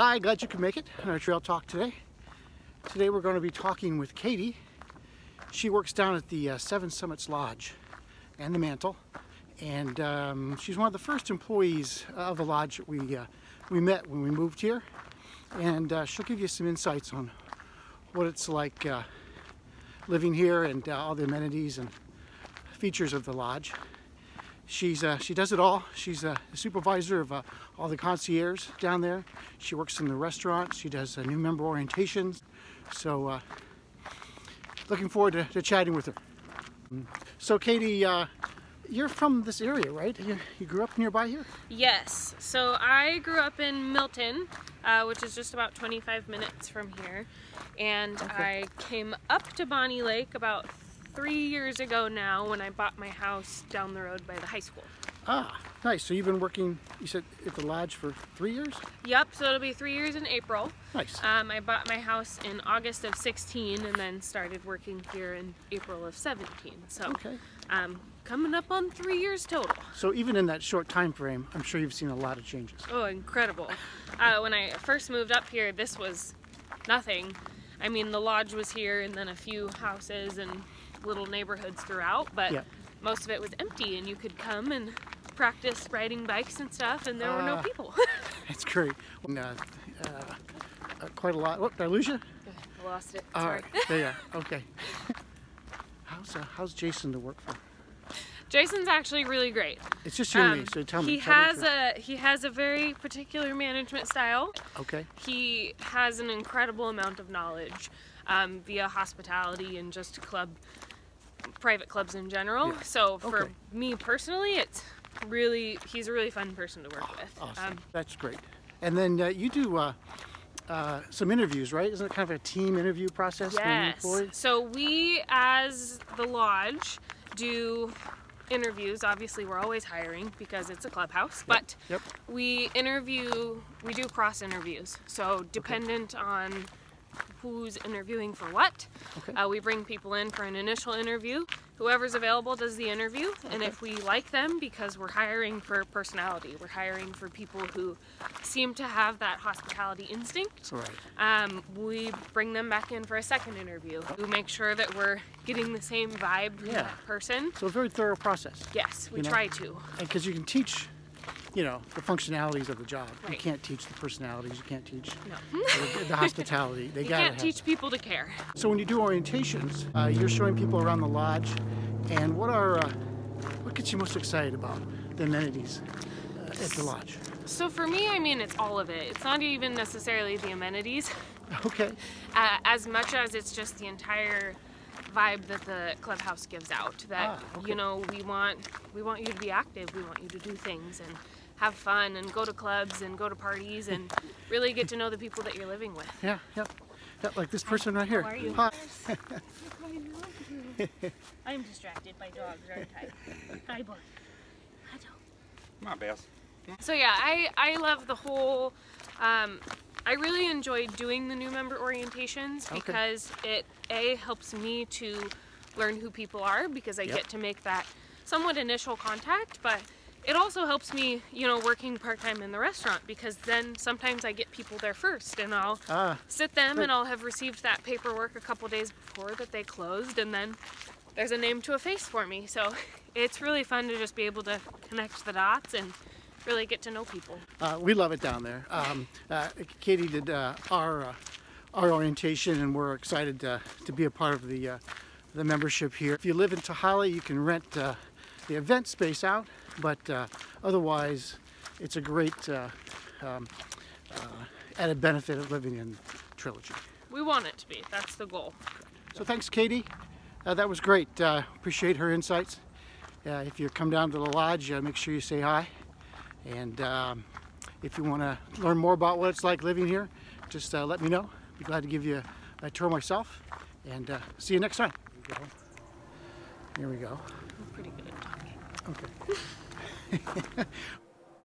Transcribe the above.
Hi, glad you could make it on our trail talk today. Today we're going to be talking with Katie. She works down at the Seven Summits Lodge and the Mantel, and she's one of the first employees of the lodge that we met when we moved here, and she'll give you some insights on what it's like living here and all the amenities and features of the lodge. She does it all. She's a supervisor of all the concierge down there. She works in the restaurant. She does new member orientations. So looking forward to chatting with her. So Katie, you're from this area, right? You grew up nearby here? Yes. So I grew up in Milton, which is just about 25 minutes from here. And okay. I came up to Bonney Lake about 3 years ago now when I bought my house down the road by the high school. Ah, nice. So you've been working, you said, at the lodge for 3 years? Yep, so it'll be 3 years in April. Nice. I bought my house in August of 16 and then started working here in April of 17. So okay. Coming up on 3 years total. So even in that short time frame, I'm sure you've seen a lot of changes. Oh, incredible. When I first moved up here, this was nothing. I mean, the lodge was here and then a few houses and little neighborhoods throughout, but yeah. Most of it was empty and you could come and practice riding bikes and stuff and there were no people. That's great. Quite a lot. Oh, did I lose you? I lost it. All Sorry. right. There you are. Okay. How's Jason to work for? Jason's actually really great. It's just you and me, so tell me. He has a very particular management style. Okay. He has an incredible amount of knowledge via hospitality and just private clubs in general. Yeah. So for me personally, he's a really fun person to work with. Awesome. That's great. And then you do some interviews, right? Isn't it kind of a team interview process? Yes. So we, as the lodge, do interviews. Obviously we're always hiring because it's a clubhouse, but we do cross interviews. So dependent on who's interviewing for what, we bring people in for an initial interview. Whoever's available does the interview, and if we like them, because we're hiring for personality, we're hiring for people who seem to have that hospitality instinct, we bring them back in for a second interview. We make sure that we're getting the same vibe from that person. So a very thorough process. Yes, we try to. And because you can teach, the functionalities of the job. Right. You can't teach the personalities. You can't teach the hospitality. You can't teach people to care. So when you do orientations, you're showing people around the lodge, and what gets you most excited about the amenities at the lodge? So for me, I mean, it's all of it. It's not even necessarily the amenities. Okay. As much as it's just the entire vibe that the clubhouse gives out. That we want you to be active. We want you to do things and have fun and go to clubs and go to parties and really get to know the people that you're living with. Yeah, like this person right here. How are you? Hi. I'm distracted by dogs, aren't I? Hi, boy. Hello. Come on, Bess. So yeah, I love the whole. I really enjoy doing the new member orientations because it helps me to learn who people are, because I get to make that somewhat initial contact, but it also helps me, working part-time in the restaurant, because then sometimes I get people there first and I'll sit them and I'll have received that paperwork a couple days before that they closed, and then there's a name to a face for me. So it's really fun to just be able to connect the dots and really get to know people. We love it down there. Katie did our orientation, and we're excited to be a part of the membership here. If you live in Tehaleh, you can rent the event space out, but otherwise it's a great added benefit of living in Trilogy. We want it to be. That's the goal. So thanks, Katie. That was great. Appreciate her insights. If you come down to the lodge, make sure you say hi. And if you want to learn more about what it's like living here, just let me know. I'd be glad to give you a tour myself. And see you next time. Here we go. I'm pretty good at talking. Okay.